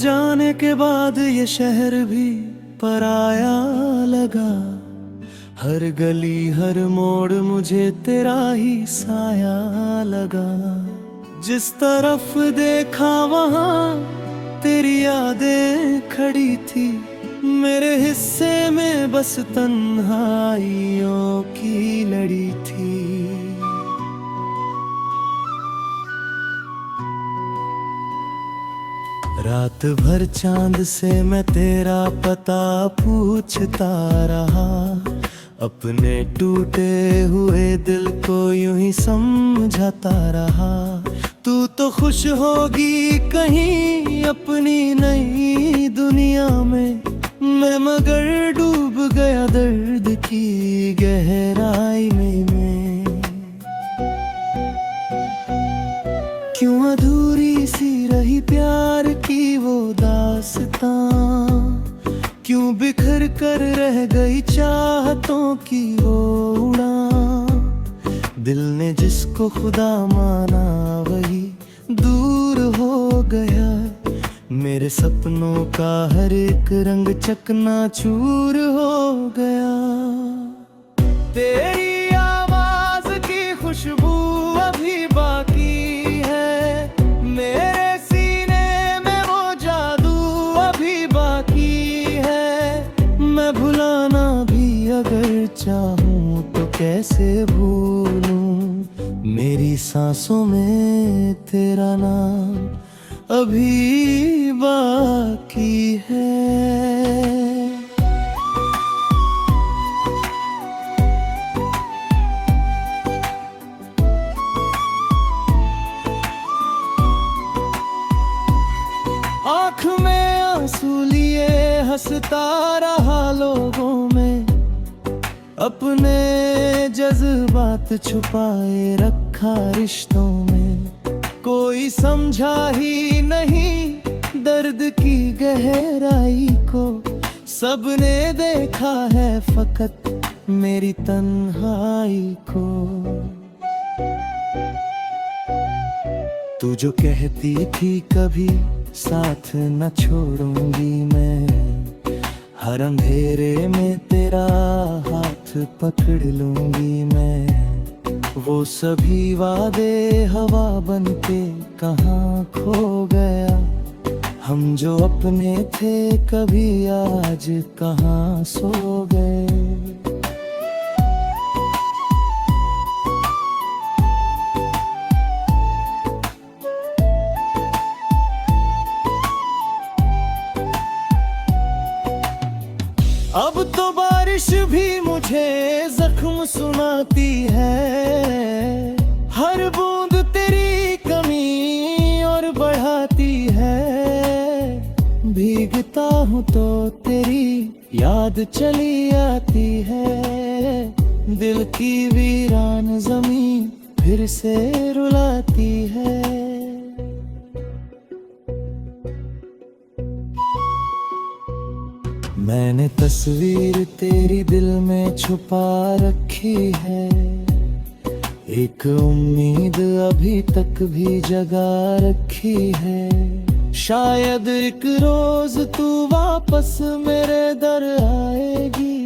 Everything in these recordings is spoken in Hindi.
जाने के बाद ये शहर भी पराया लगा। हर गली हर मोड़ मुझे तेरा ही साया लगा। जिस तरफ देखा वहाँ तेरी यादें खड़ी थी। मेरे हिस्से में बस तन्हाइयों की लड़ी थी। रात भर चांद से मैं तेरा पता पूछता रहा। अपने टूटे हुए दिल को यूं ही समझाता रहा। तू तो खुश होगी कहीं अपनी नई दुनिया में। मैं मगर डूब गया दर्द की गहराई में। क्यों अधूरी सी रही प्यार की वो दास्तां। क्यों बिखर कर रह गई चाहतों की वो उड़ान। दिल ने जिसको खुदा माना वही दूर हो गया। मेरे सपनों का हर एक रंग चकनाचूर हो गया। तेरी आवाज की खुशबू अभी बाकी है। मेरे सीने में वो जादू अभी बाकी है। मैं भुलाना भी अगर चाहूँ तो कैसे भूलूं। मेरी सांसों में तेरा नाम अभी बाकी है। आँख में आंसू लिए हंसता रहा लोगों में। अपने जज्बात छुपाए रखा रिश्तों में। कोई समझा ही नहीं दर्द की गहराई को। सबने देखा है फकत मेरी तन्हाई को। तू जो कहती थी कभी साथ न छोड़ूंगी मैं। हर अंधेरे में तेरा हाथ पकड़ लूंगी मैं। वो सभी वादे हवा बनके कहाँ खो गया। हम जो अपने थे कभी आज कहाँ सो गए। अब तो बारिश भी मुझे जख्म सुनाती है। हर बूंद तेरी कमी और बढ़ाती है। भीगता हूँ तो तेरी याद चली आती है। दिल की वीरान जमीन फिर से रुलाती है। मैंने तस्वीर तेरी दिल में छुपा रखी है। एक उम्मीद अभी तक भी जगा रखी है। शायद एक रोज तू वापस मेरे दर आएगी।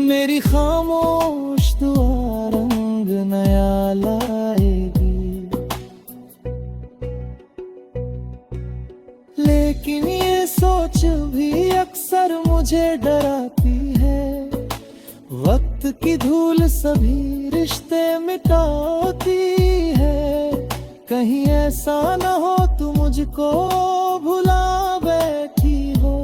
मेरी खामोश दुआ रंग नया लाएगी। लेकिन ये सोच भी अक्सर मुझे डराती है। वक्त की धूल सभी रिश्ते मिटाती है। कहीं ऐसा न हो तू मुझको भुला बैठी हो।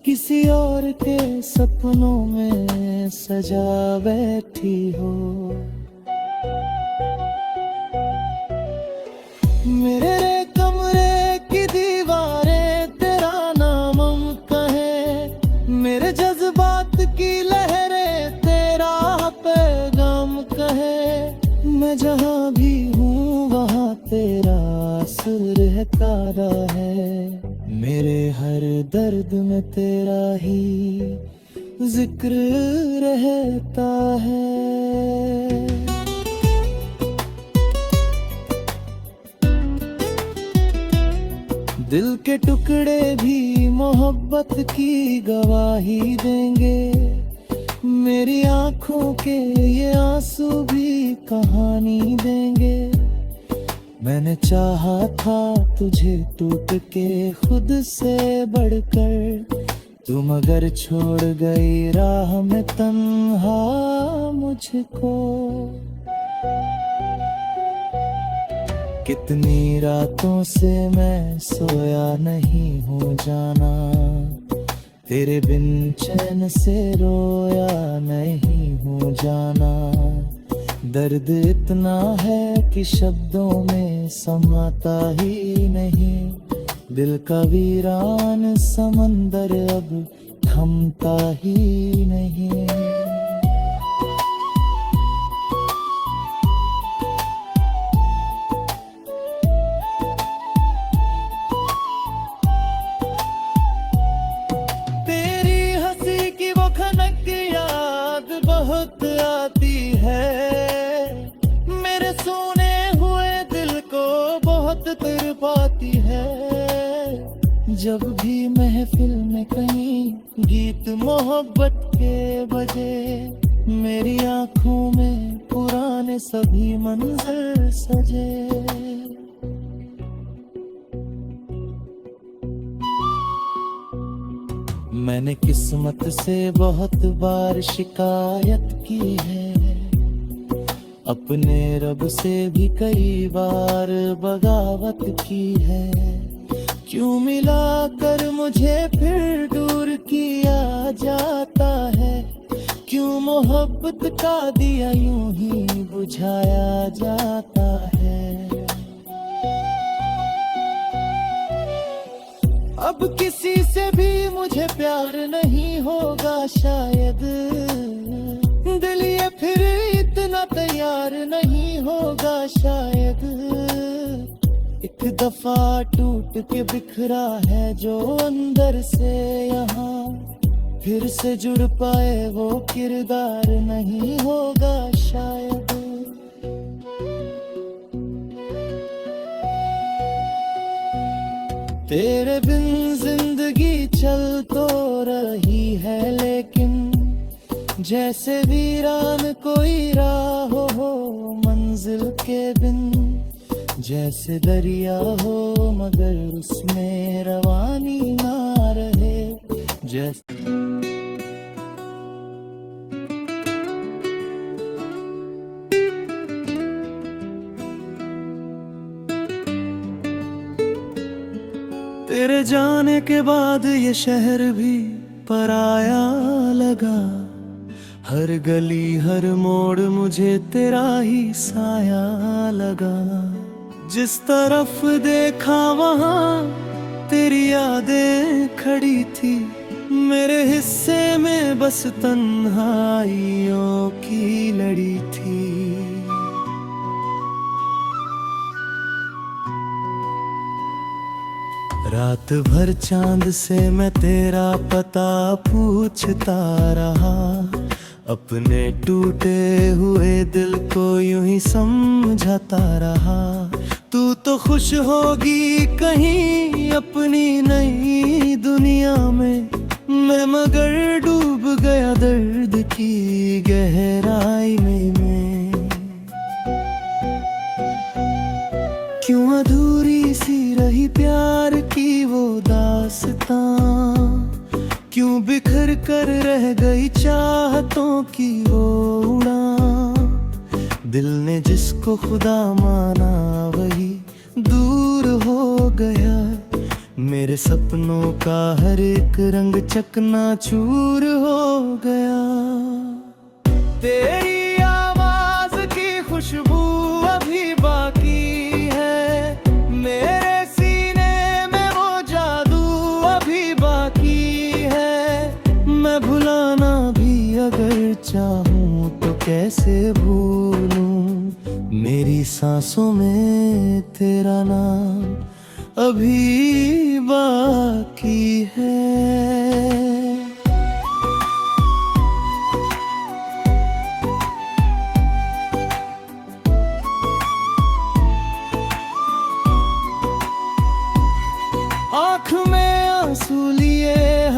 किसी और के सपनों में सजा बैठी हो। मेरे कमरे की दीवारें तेरा नाम कहे। मेरे जज्बात की लहरें तेरा पैगाम कहे। मैं जहाँ भी हूँ वहाँ तेरा असर रहता है। मेरे हर दर्द में तेरा ही जिक्र रहता है। दिल के टुकड़े भी मोहब्बत की गवाही देंगे, मेरी आंखों के ये आंसू भी कहानी देंगे। मैंने चाहा था तुझे टूट के खुद से बढ़कर, तुम अगर छोड़ गई राह में तन्हा मुझको। कितनी रातों से मैं सोया नहीं हूँ जाना, तेरे बिन चैन से रोया नहीं हूँ जाना। दर्द इतना है कि शब्दों में समाता ही नहीं, दिल का वीरान समंदर अब थमता ही नहीं। तेरी हंसी की वो खनक याद बहुत आती है, मेरे सोने हुए दिल को बहुत तड़पाती है। जब भी महफिल में कहीं गीत मोहब्बत के बजे, मेरी आंखों में पुराने सभी मंजर सजे। मैंने किस्मत से बहुत बार शिकायत की है, अपने रब से भी कई बार बगावत की है। क्यों मिला कर मुझे फिर दूर किया जाता है, क्यों मोहब्बत का दिया यूं ही बुझाया जाता है। अब किसी से भी मुझे प्यार नहीं होगा शायद, दिल ये फिर इतना तैयार नहीं होगा शायद। एक दफा टूट के बिखरा है जो अंदर से यहाँ, फिर से जुड़ पाए वो किरदार नहीं होगा शायद। तेरे बिन जिंदगी चल तो रही है लेकिन, जैसे वीरान कोई राह हो मंजिल के बिन। जैसे दरिया हो मगर उसमें रवानी ना रहे, जैसे तेरे जाने के बाद ये शहर भी पराया लगा, हर गली हर मोड़ मुझे तेरा ही साया लगा। जिस तरफ देखा वहाँ तेरी यादें खड़ी थी, मेरे हिस्से में बस तन्हाइयों की लड़ी थी। रात भर चांद से मैं तेरा पता पूछता रहा, अपने टूटे हुए दिल को यूं ही समझाता रहा। तू तो खुश होगी कहीं अपनी नई दुनिया में, मैं मगर डूब गया दर्द की गहराई में। क्यों अधूरी सी रही प्यार की वो दास्तां, क्यों बिखर कर रह गई चाहतों की वो उड़ान। दिल ने जिसको खुदा माना वही दूर हो गया, मेरे सपनों का हर एक रंग चकनाचूर हो गया। तेरी आवाज की खुशबू अभी बाकी है, मेरे सीने में वो जादू अभी बाकी है। मैं भुलाना भी अगर चाहूं तो कैसे भूलूं, मेरी सांसों में तेरा नाम अभी बाकी है।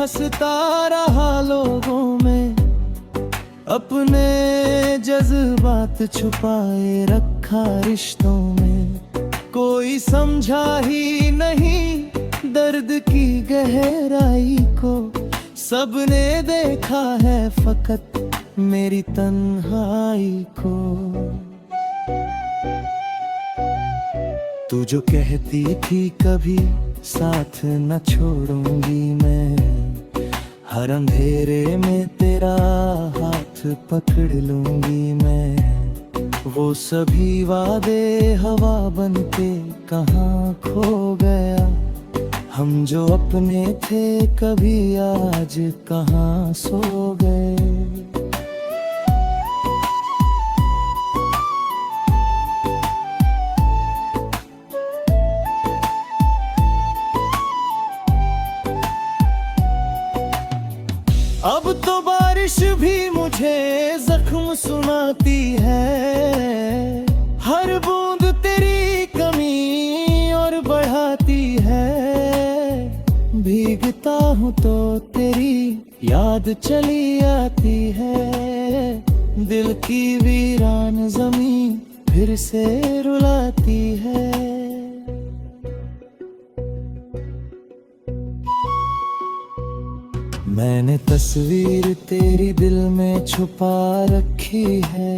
हंसता रहा लोगों में, अपने जज्बात छुपाए रखा रिश्तों में। कोई समझा ही नहीं दर्द की गहराई को, सबने देखा है फकत मेरी तन्हाई को। तू जो कहती थी कभी साथ न छोड़ूंगी मैं, हर अंधेरे में तेरा हाथ पकड़ लूंगी मैं। वो सभी वादे हवा बनके कहाँ खो गया, हम जो अपने थे कभी आज कहाँ सो गए। अब तो बारिश भी मुझे जख्म सुनाती है, हर बूंद तेरी कमी और बढ़ाती है। भीगता हूँ तो तेरी याद चली आती है, दिल की वीरान जमीन फिर से रुलाती है। मैंने तस्वीर तेरी दिल में छुपा रखी है,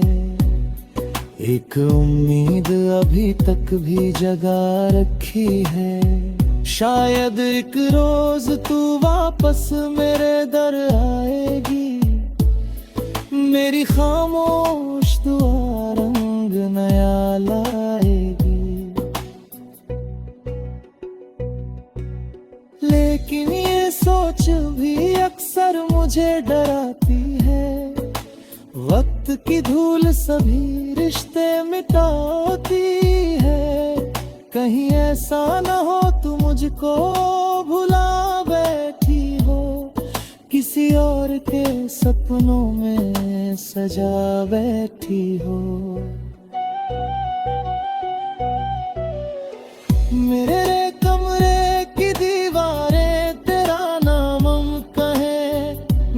एक उम्मीद अभी तक भी जगा रखी है। शायद एक रोज तू वापस मेरे दर आएगी, मेरी खामोश दुआ रंग नया लाएगी। लेकिन ये सोच भी अक्सर मुझे डराती है, वक्त की धूल सभी रिश्ते मिटाती है। कहीं ऐसा न हो तू मुझको भुला बैठी हो, किसी और के सपनों में सजा बैठी हो। मेरे कमरे की दीवारें तेरा नाम कहे,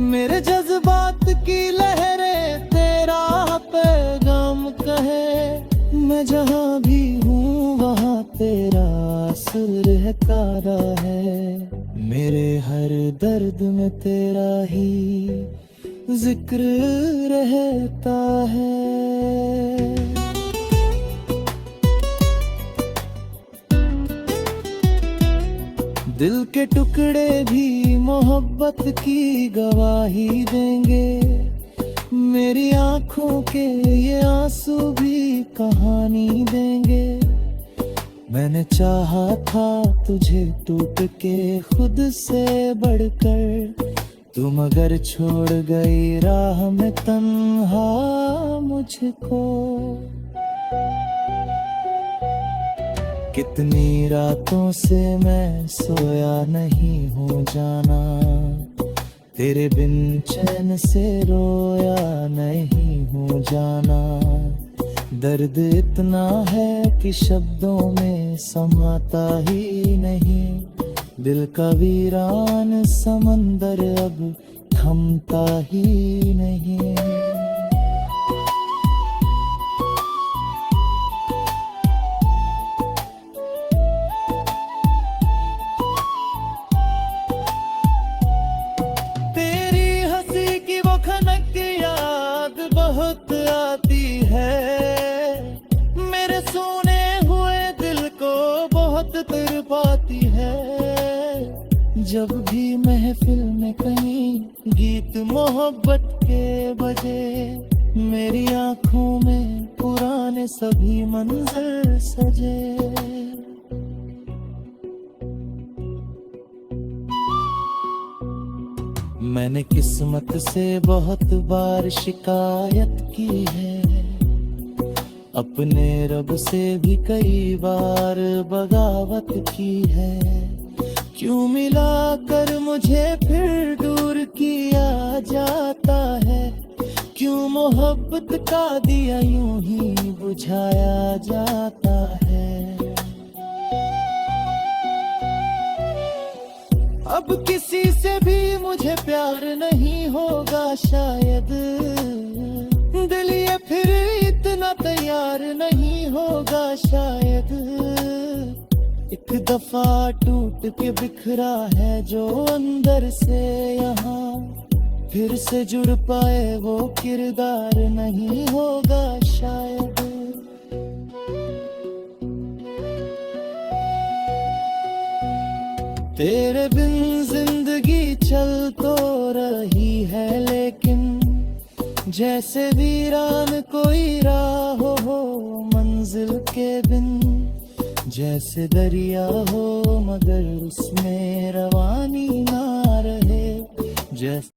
मेरे जज्बात की लहरें तेरा पैगाम कहे। मैं जहाँ भी हूँ वहाँ तेरा असर है कारा है, मेरे हर दर्द में तेरा ही जिक्र रहता है। दिल के टुकड़े भी मोहब्बत की गवाही देंगे, मेरी आंखों के ये आंसू भी कहानी देंगे। मैंने चाहा था तुझे टूट के खुद से बढ़कर, तुम अगर छोड़ गई राह में तन्हा मुझको। कितनी रातों से मैं सोया नहीं हूँ जाना, तेरे बिन चैन से रोया नहीं हूँ जाना। दर्द इतना है कि शब्दों में समाता ही नहीं, दिल का वीरान समंदर अब थमता ही नहीं। बहुत आती है, मेरे सोने हुए दिल को बहुत तड़पाती है। जब भी महफिल में कहीं गीत मोहब्बत के बजे, मेरी आंखों में पुराने सभी मंजर सजे। मैंने किस्मत से बहुत बार शिकायत की है, अपने रब से भी कई बार बगावत की है। क्यों मिला कर मुझे फिर दूर किया जाता है, क्यों मोहब्बत का दिया यूं ही बुझाया जाता है। अब किसी से भी मुझे प्यार नहीं होगा शायद, दिल ये फिर इतना तैयार नहीं होगा शायद। एक दफा टूट के बिखरा है जो अंदर से यहाँ, फिर से जुड़ पाए वो किरदार नहीं होगा शायद। तेरे बिन जिंदगी चल तो रही है लेकिन, जैसे वीरान कोई राह हो मंजिल के बिन, जैसे दरिया हो मगर उसमें रवानी ना रहे, जैसे